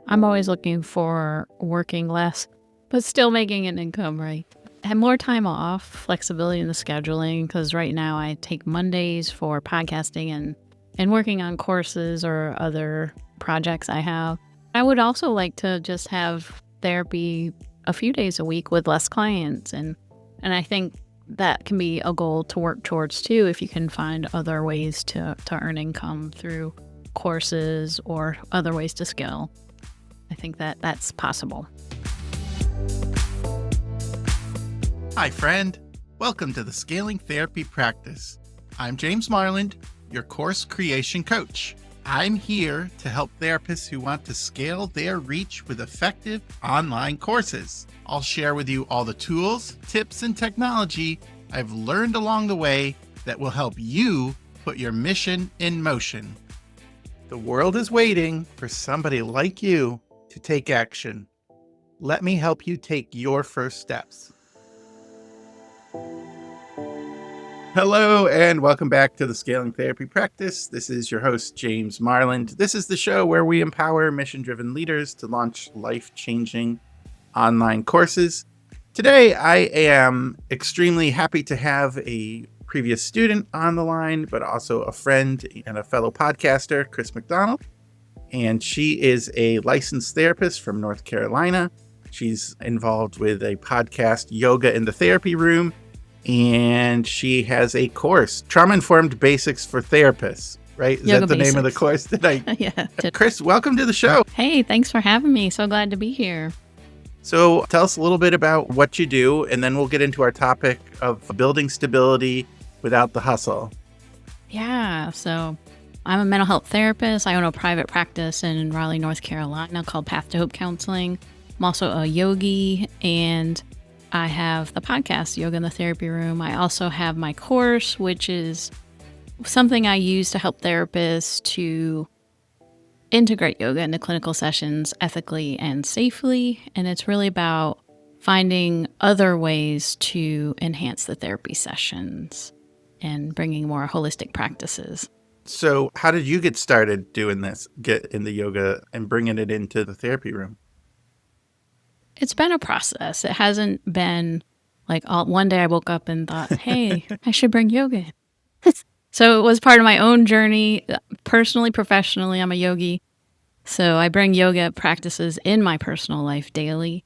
I'm always looking for working less, but still making an income, right? Have more time off, flexibility in the scheduling, because right now I take Mondays for podcasting and working on courses or other projects I have. I would also like to just have therapy a few days a week with less clients. And I think that can be a goal to work towards too, if you can find other ways to earn income through courses or other ways to scale. I think that that's possible. Hi, friend. Welcome to the Scaling Therapy Practice. I'm James Marland, your course creation coach. I'm here to help therapists who want to scale their reach with effective online courses. I'll share with you all the tools, tips, and technology I've learned along the way that will help you put your mission in motion. The world is waiting for somebody like you to take action. Let me help you take your first steps. Hello, and welcome back to the Scaling Therapy Practice. This is your host, James Marland. This is the show where we empower mission-driven leaders to launch life-changing online courses. Today, I am extremely happy to have a previous student on the line, but also a friend and a fellow podcaster, Chris McDonald. And she is a licensed therapist from North Carolina. She's involved with a podcast, Yoga in the Therapy Room, and she has a course, Trauma-Informed Basics for Therapists, right? Is Yoga that the Basics. name of the course? Yeah. Chris, welcome to the show. Hey, thanks for having me. So glad to be here. So tell us a little bit about what you do, and then we'll get into our topic of building stability without the hustle. Yeah, so I'm a mental health therapist. I own a private practice in Raleigh, North Carolina called Path to Hope Counseling. I'm also a yogi, and I have the podcast, Yoga in the Therapy Room. I also have my course, which is something I use to help therapists to integrate yoga into clinical sessions ethically and safely. And it's really about finding other ways to enhance the therapy sessions and bringing more holistic practices. So how did you get started doing this, get in the yoga and bringing it into the therapy room? It's been a process. It hasn't been like one day I woke up and thought, hey, I should bring yoga in. So it was part of my own journey, personally, professionally. I'm a yogi. So I bring yoga practices in my personal life daily.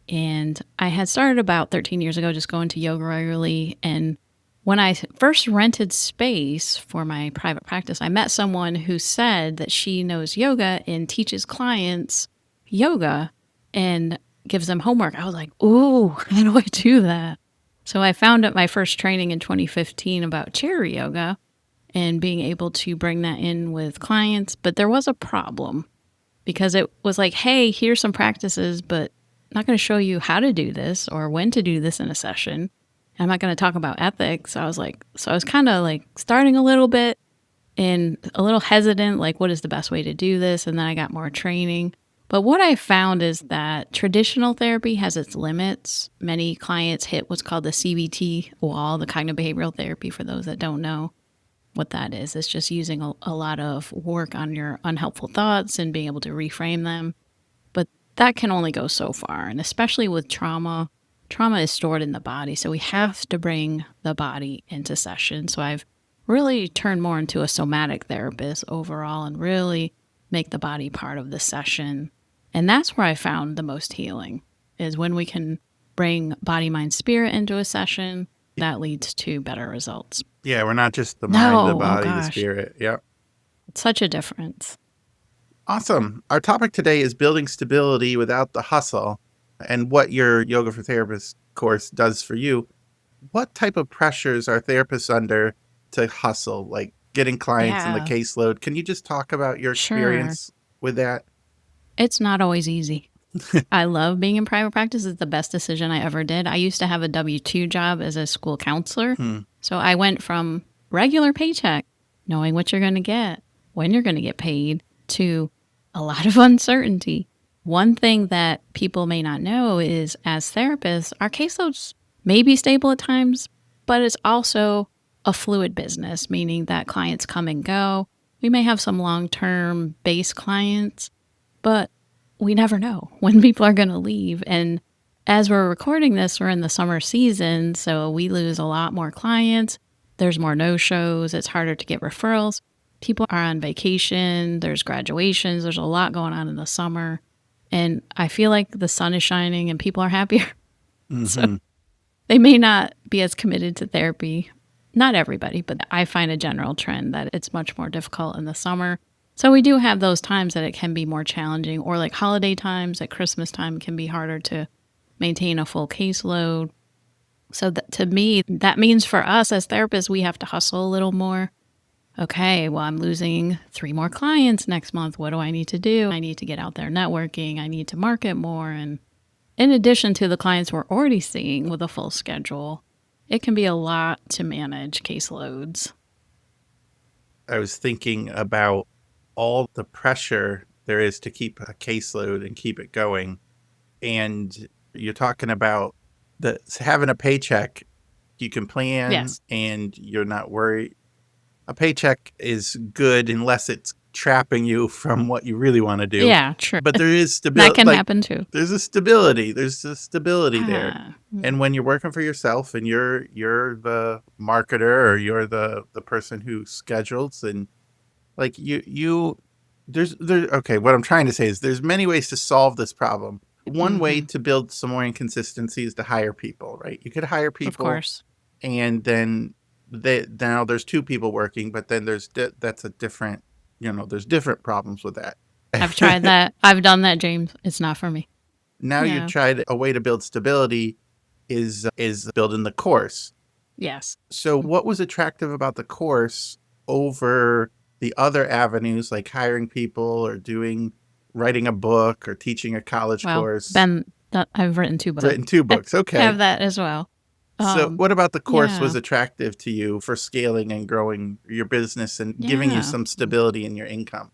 And I had started about 13 years ago just going to yoga regularly. And when I first rented space for my private practice, I met someone who said that she knows yoga and teaches clients yoga and gives them homework. I was like, ooh, how do I do that? So I found out my first training in 2015 about chair yoga and being able to bring that in with clients. But there was a problem because it was like, hey, here's some practices, but I'm not going to show you how to do this or when to do this in a session. I'm not going to talk about ethics. I was kind of like starting a little bit and a little hesitant, like what is the best way to do this? And then I got more training. But what I found is that traditional therapy has its limits. Many clients hit what's called the CBT wall, the cognitive behavioral therapy, for those that don't know what that is. It's just using a lot of work on your unhelpful thoughts and being able to reframe them. But that can only go so far. And especially with trauma is stored in the body. So we have to bring the body into session. So I've really turned more into a somatic therapist overall and really make the body part of the session. And that's where I found the most healing, is when we can bring body, mind, spirit into a session. That leads to better results. Yeah, we're not just the mind, the body, the gosh. spirit. Yeah. It's such a difference. Awesome. Our topic today is building stability without the hustle and what your Yoga for Therapists course does for you. What type of pressures are therapists under to hustle, like getting clients in the caseload? Can you just talk about your experience with that? It's not always easy. I love being in private practice. It's the best decision I ever did. I used to have a W-2 job as a school counselor. So I went from regular paycheck, knowing what you're going to get, when you're going to get paid, to a lot of uncertainty. One thing that people may not know is, as therapists, our caseloads may be stable at times, but it's also a fluid business, meaning that clients come and go. We may have some long-term base clients, but we never know when people are going to leave. And as we're recording this, we're in the summer season, so we lose a lot more clients. There's more no-shows. It's harder to get referrals. People are on vacation. There's graduations. There's a lot going on in the summer. And I feel like the sun is shining and people are happier. So they may not be as committed to therapy. Not everybody, but I find a general trend that it's much more difficult in the summer. So we do have those times that it can be more challenging, or like holiday times, at Christmas time can be harder to maintain a full caseload. So to me, that means for us as therapists, we have to hustle a little more. Okay, well, I'm losing 3 more clients next month. What do I need to do? I need to get out there networking. I need to market more. And in addition to the clients we're already seeing with a full schedule, it can be a lot to manage caseloads. I was thinking about all the pressure there is to keep a caseload and keep it going. And you're talking about having a paycheck. You can plan Yes. and you're not worried. A paycheck is good unless it's trapping you from what you really want to do. Yeah, true. But there is stability. That can happen too. There's a stability. There's a stability there. Mm. And when you're working for yourself and you're the marketer or you're the person who schedules, and like okay, what I'm trying to say is there's many ways to solve this problem. One way to build some more inconsistency is to hire people, right? You could hire people, Of course, and then now there's 2 people working, but then that's a different, there's different problems with that. I've tried that. I've done that, James. It's not for me. Now Yeah. you've tried a way to build stability is building the course. Yes. So what was attractive about the course over the other avenues, like hiring people or writing a book or teaching a college course? I've written 2 books. Written 2 books, okay. I have that as well. So what about the course was yeah. attractive to you for scaling and growing your business and giving you Yeah. some stability in your income?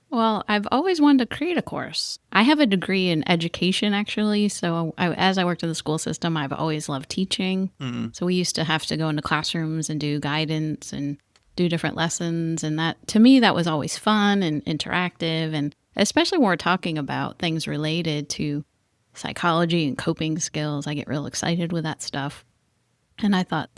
Well, I've always wanted to create a course. I have a degree in education, actually. So as I worked in the school system, I've always loved teaching. So we used to have to go into classrooms and do guidance and do different lessons. And that, to me, that was always fun and interactive. And especially when we're talking about things related to psychology and coping skills, I get real excited with that stuff. And I thought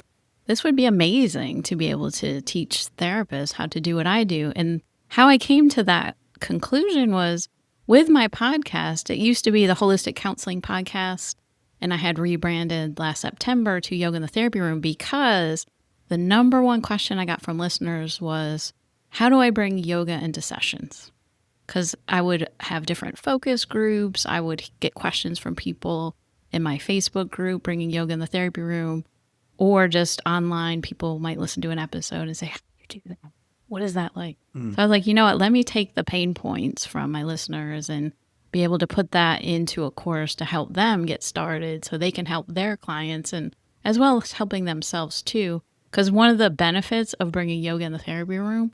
this would be amazing to be able to teach therapists how to do what I do. And how I came to that conclusion was with my podcast. It used to be the Holistic Counseling Podcast, and I had rebranded last September to Yoga in the Therapy Room because the number one question I got from listeners was, how do I bring yoga into sessions? Because I would have different focus groups. I would get questions from people in my Facebook group, bringing yoga in the therapy room, or just online. People might listen to an episode and say, how do you do that? What is that like? So I was like, you know what? Let me take the pain points from my listeners and be able to put that into a course to help them get started so they can help their clients, and as well as helping themselves too. Because one of the benefits of bringing yoga in the therapy room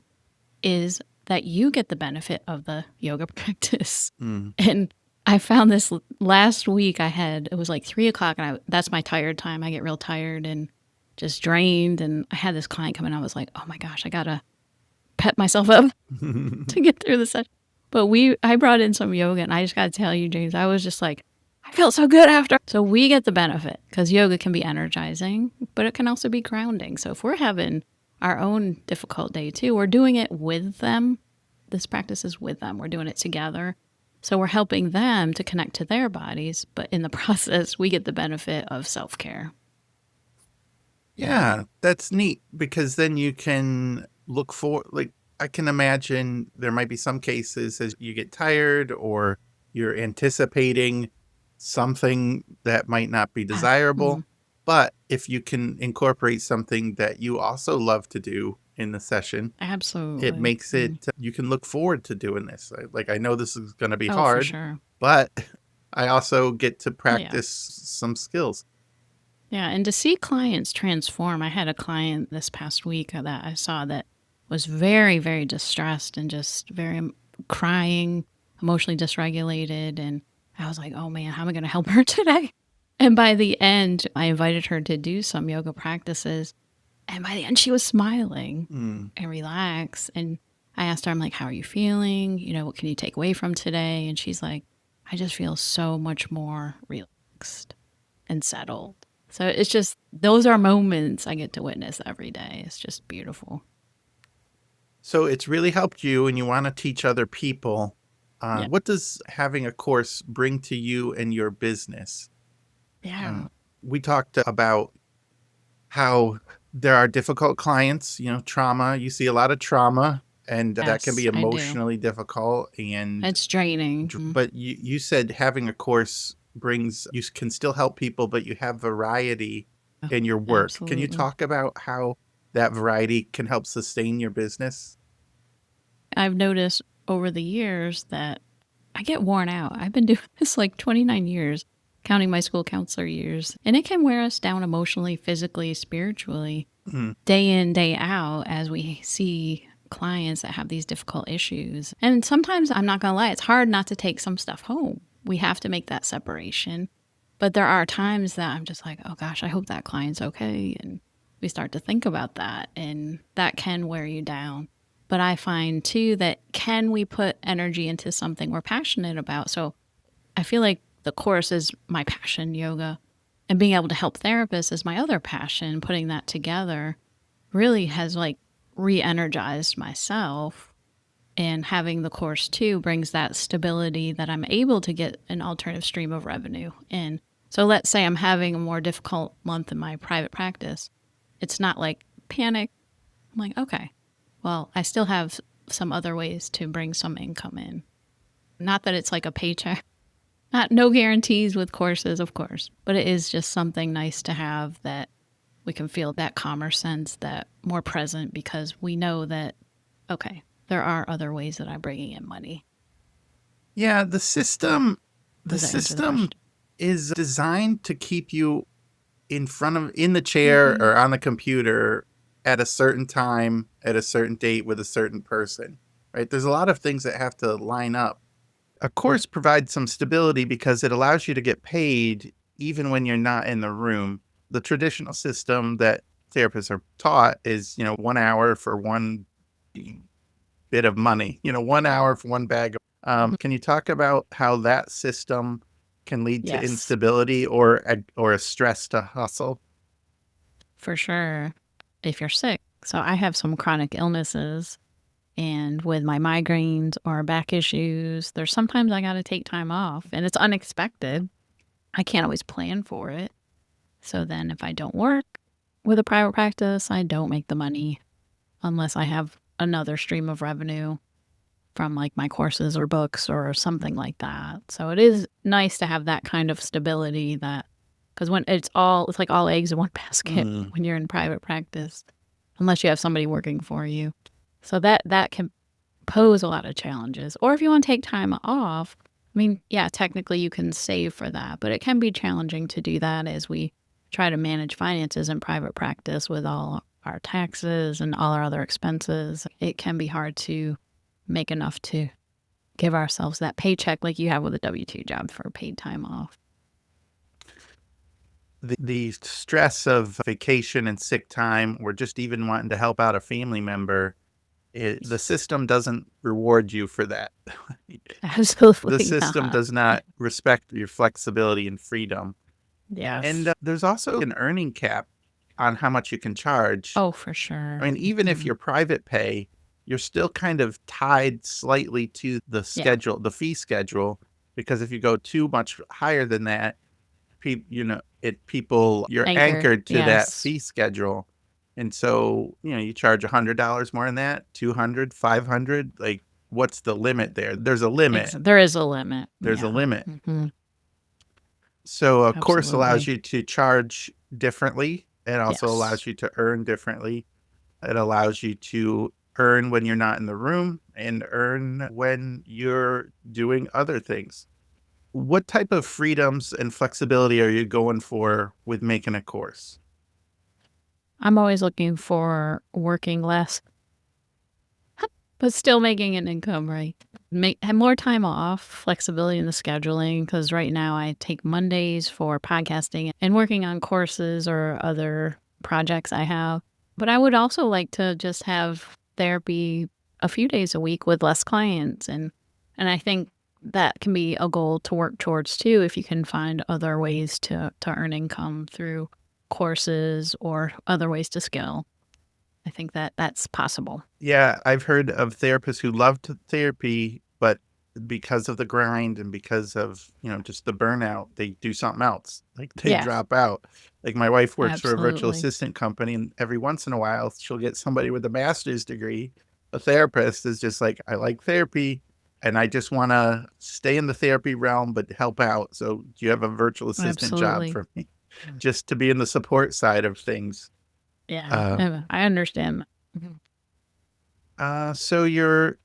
is that you get the benefit of the yoga practice. And I found this last week. It was like 3:00, and that's my tired time. I get real tired and just drained. And I had this client come in. I was like, oh my gosh, I got to pep myself up to get through the session. But I brought in some yoga, and I just got to tell you, James, I was just like, I felt so good after. So we get the benefit because yoga can be energizing, but it can also be grounding. So if we're having our own difficult day too, we're doing it with them. This practice is with them. We're doing it together. So we're helping them to connect to their bodies, but in the process, we get the benefit of self-care. Yeah, that's neat, because then you can look for, like, I can imagine there might be some cases as you get tired or you're anticipating something that might not be desirable. But if you can incorporate something that you also love to do in the session, Absolutely. it makes it, you can look forward to doing this. Like, I know this is going to be For hard, sure. but I also get to practice some skills. Yeah, and to see clients transform. I had a client this past week that I saw that was very, very distressed and just very crying, emotionally dysregulated. And I was like, oh man, how am I going to help her today? And by the end, I invited her to do some yoga practices. And by the end, she was smiling and relaxed. And I asked her, I'm like, how are you feeling? What can you take away from today? And she's like, I just feel so much more relaxed and settled. So it's just, those are moments I get to witness every day. It's just beautiful. So it's really helped you and you want to teach other people. Yeah. What does having a course bring to you and your business? Yeah. We talked about how there are difficult clients, trauma. You see a lot of trauma, and that can be Yes, I do. emotionally difficult. And It's draining. but you said having a course brings, you can still help people, but you have variety in your work. Can you Absolutely. talk about how that variety can help sustain your business? I've noticed over the years that I get worn out. I've been doing this like 29 years, counting my school counselor years, and it can wear us down emotionally, physically, spiritually, Mhm. day in, day out, as we see clients that have these difficult issues. And sometimes, I'm not going to lie, it's hard not to take some stuff home. We have to make that separation. But there are times that I'm just like, oh gosh, I hope that client's okay. And we start to think about that, and that can wear you down. But I find too that can we put energy into something we're passionate about? So I feel like the course is my passion, yoga, and being able to help therapists is my other passion. Putting that together really has like re-energized myself, and having the course too brings that stability that I'm able to get an alternative stream of revenue in. So let's say I'm having a more difficult month in my private practice. It's not like panic. I'm like, okay, well, I still have some other ways to bring some income in. Not that it's like a paycheck. No guarantees with courses, of course, but it is just something nice to have, that we can feel that calmer sense, that more present, because we know that, okay, there are other ways that I'm bringing in money. Yeah, the system Does that answer the question? is designed to keep you in the chair or on the computer at a certain time, at a certain date with a certain person, right? There's a lot of things that have to line up. A course provides some stability because it allows you to get paid even when you're not in the room. The traditional system that therapists are taught is, 1 hour for one bit of money, 1 hour for one bag. Mhm. Can you talk about how that system can lead to Yes, instability or a stress to hustle? for sure. If you're sick. So I have some chronic illnesses, and with my migraines or back issues, there's sometimes I got to take time off, and it's unexpected. I can't always plan for it. So then if I don't work with a private practice, I don't make the money unless I have another stream of revenue from like my courses or books or something like that. So it is nice to have that kind of stability, that because when it's like all eggs in one basket Mm. when you're in private practice, unless you have somebody working for you. So that can pose a lot of challenges. Or if you want to take time off, I mean, yeah, technically you can save for that, but it can be challenging to do that as we try to manage finances in private practice with all our taxes and all our other expenses. It can be hard to make enough to give ourselves that paycheck like you have with a W-2 job for paid time off. The stress of vacation and sick time, or just even wanting to help out a family member, the system doesn't reward you for that. The Absolutely system not. does not respect your flexibility and freedom. And Yes. there's also an earning cap on how much you can charge. Oh, for I sure. mean, even if you're private pay, you're still kind of tied slightly to Yeah. the fee schedule, because if you go too much higher than that, you're Anchor. anchored to that Yes. fee schedule. And so, you charge $100 more than that, 200, 500. Like, what's the limit there? There's a limit. There is a limit. There's a Yeah. limit. Hmm. So a course allows Absolutely. you to charge differently. It also Yes. allows you to earn differently. It allows you to earn when you're not in the room and earn when you're doing other things. What type of freedoms and flexibility are you going for with making a course? I'm always looking for working less, but still making an income, right? Have more time off, flexibility in the scheduling, because right now I take Mondays for podcasting and working on courses or other projects I have. But I would also like to just have therapy a few days a week with less clients. And I think that can be a goal to work towards too, if you can find other ways to earn income through courses or other ways to skill. I think that that's possible. Yeah, I've heard of therapists who loved therapy, but because of the grind and because of, just the burnout, they do something else. Like they Yeah, drop out. Like my wife works for a virtual absolutely. assistant company, and every once in a while she'll get somebody with a master's degree. A therapist is just like, I like therapy and I just want to stay in the therapy realm, but help out. So do you have a virtual assistant job Absolutely. for me? Just to be in the support side of things. Yeah, Uh, I understand. Mhm. so you're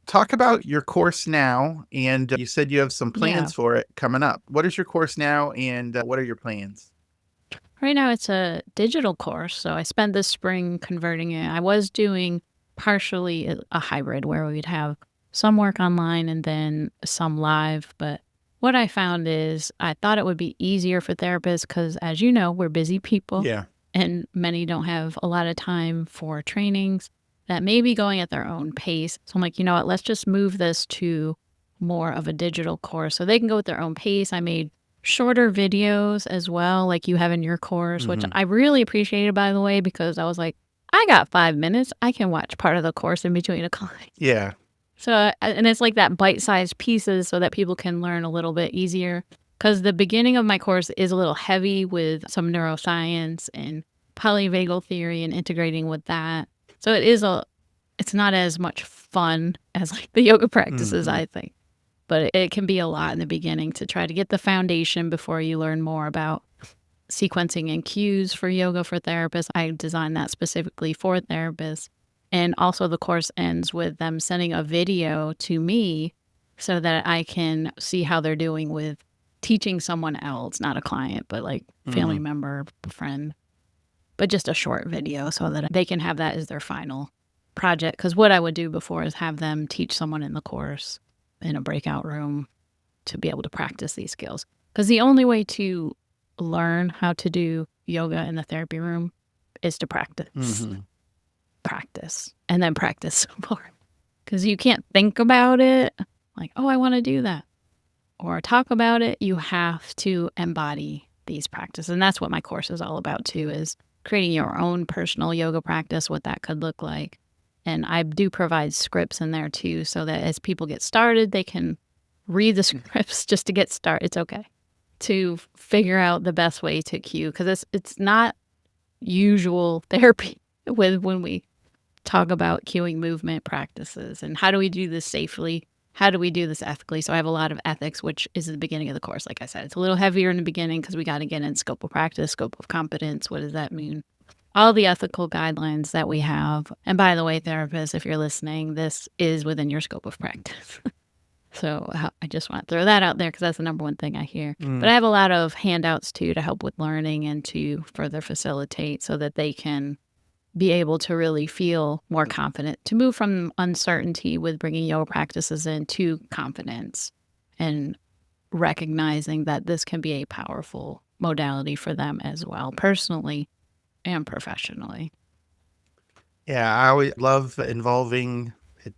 talk about your course now, and you said you have some Yeah. plans for it coming up. What is your course now, and what are your plans? Right now it's a digital course, so I spent this spring converting it. I was doing partially a hybrid where we'd have some work online and then some live, but what I found is I thought it would be easier for therapists because, as you know, we're busy people Yeah. and many don't have a lot of time for trainings that may be going at their own pace. So I'm like, you know what, let's just move this to more of a digital course so they can go at their own pace. I made shorter videos as well, like you have in your course, which Hmm. I really appreciated, by the way, because I was like, I got 5 minutes. I can watch part of the course in between a client. Yeah. So, and it's like that bite-sized pieces so that people can learn a little bit easier. Because the beginning of my course is a little heavy with some neuroscience and polyvagal theory and integrating with that. So it's not as much fun as like the yoga practices, Hmm. I think. But it can be a lot in the beginning to try to get the foundation before you learn more about sequencing and cues for yoga for therapists. I designed that specifically for therapists. And also, the course ends with them sending a video to me so that I can see how they're doing with teaching someone else, not a client, but like family Hmm. member, friend, but just a short video so that they can have that as their final project. Because what I would do before is have them teach someone in the course in a breakout room to be able to practice these skills. Because the only way to learn how to do yoga in the therapy room is to practice, Hmm. practice, and then practice some more. Because you can't think about it like, oh, I want to do that, or talk about it. You have to embody these practices. And that's what my course is all about, too, is creating your own personal yoga practice, what that could look like. And I do provide scripts in there, too, so that as people get started, they can read the scripts just to get started. It's okay to figure out the best way to cue because it's not usual therapy with when we talk about cueing movement practices and how do we do this safely? How do we do this ethically? So I have a lot of ethics, which is the beginning of the course. Like I said, it's a little heavier in the beginning because we got to get in scope of practice, scope of competence. What does that mean? All the ethical guidelines that we have. And by the way, therapists, if you're listening, this is within your scope of practice. So I just want to throw that out there because that's the number one thing I hear. But I have a lot of handouts too to help with learning and to further facilitate so that they can be able to really feel more confident to move from uncertainty with bringing yoga practices into confidence and recognizing that this can be a powerful modality for them as well, personally and professionally. Yeah, I always love involving it,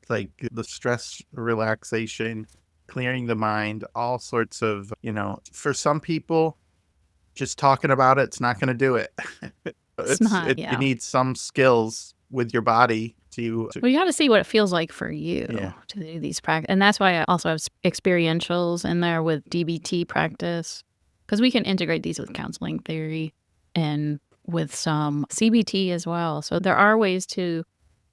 like the stress relaxation, clearing the mind, all sorts of, for some people, just talking about it's not going to do it. It's not, You yeah. need some skills with your body to Well, you got to see what it feels like for you yeah. to do these practice. And that's why I also have experientials in there with DBT practice because we can integrate these with counseling theory and with some CBT as well. So there are ways to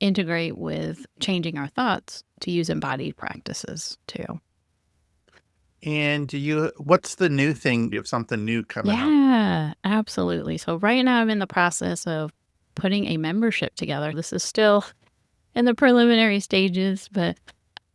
integrate with changing our thoughts to use embodied practices too. And what's the new thing? You have something new coming up. Yeah, absolutely. So right now I'm in the process of putting a membership together. This is still in the preliminary stages, but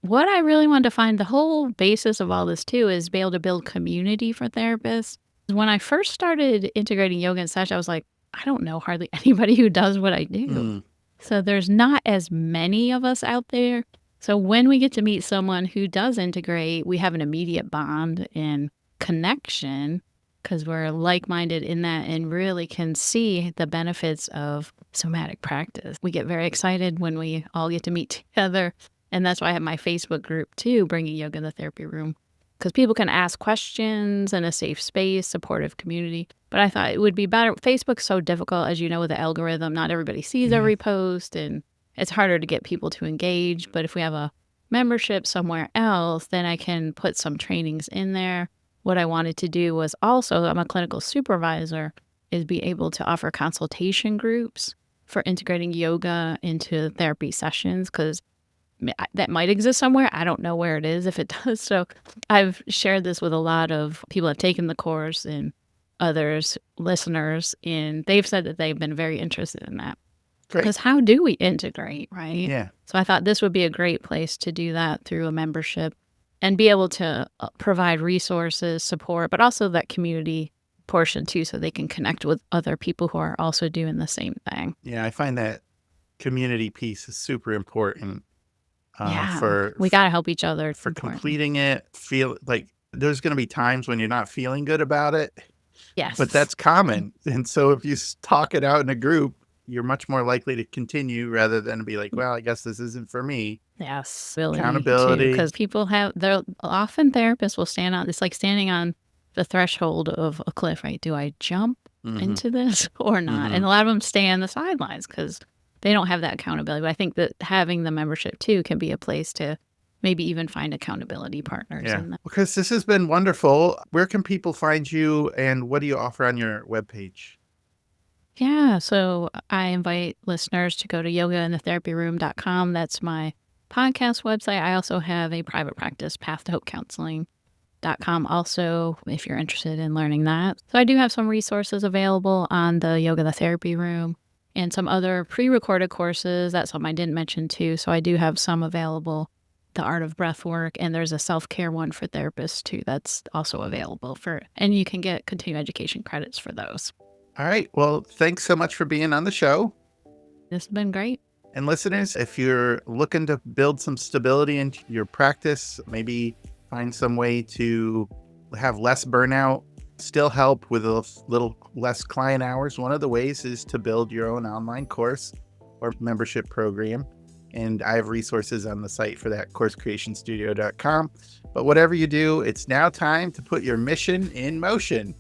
what I really wanted to find, the whole basis of all this too, is be able to build community for therapists. When I first started integrating yoga and such, I was like, I don't know hardly anybody who does what I do. Mm. So there's not as many of us out there. So when we get to meet someone who does integrate, we have an immediate bond and connection because we're like-minded in that and really can see the benefits of somatic practice. We get very excited when we all get to meet together. And that's why I have my Facebook group too, Bringing Yoga in the Therapy Room, because people can ask questions in a safe space, supportive community. But I thought it would be better. Facebook's so difficult, as you know, with the algorithm. Not everybody sees every post, and it's harder to get people to engage. But if we have a membership somewhere else, then I can put some trainings in there. What I wanted to do was also, I'm a clinical supervisor, is be able to offer consultation groups for integrating yoga into therapy sessions, because that might exist somewhere. I don't know where it is, if it does. So I've shared this with a lot of people that have taken the course and others, listeners, and they've said that they've been very interested in that. Great. Because how do we integrate, right? Yeah. So I thought this would be a great place to do that through a membership and be able to provide resources, support, but also that community portion too, so they can connect with other people who are also doing the same thing. Yeah, I find that community piece is super important. We got to help each other. It's for important. completing it. Feel like there's going to be times when you're not feeling good about it. Yes. But that's common. And so if you talk it out in a group, you're much more likely to continue rather than be like, well, I guess this isn't for me. Yes. Really, Accountability. Because people often therapists will stand on, it's like standing on the threshold of a cliff, right? Do I jump into this or not? And a lot of them stay on the sidelines because they don't have that accountability. But I think that having the membership too can be a place to maybe even find accountability partners. Yeah, in that. because this has been wonderful. Where can people find you and what do you offer on your webpage? Yeah, so I invite listeners to go to yogainthetherapyroom.com. That's my podcast website. I also have a private practice, pathtohopecounseling.com also, if you're interested in learning that. So I do have some resources available on the Yoga in the Therapy Room and some other pre-recorded courses. That's something I didn't mention too. So I do have some available, the Art of Breath Work, and there's a self-care one for therapists too. That's also available and you can get continuing education credits for those. All right. Well, thanks so much for being on the show. This has been great. And listeners, if you're looking to build some stability into your practice, maybe find some way to have less burnout, still help with a little less client hours, one of the ways is to build your own online course or membership program. And I have resources on the site for that, coursecreationstudio.com. But whatever you do, it's now time to put your mission in motion.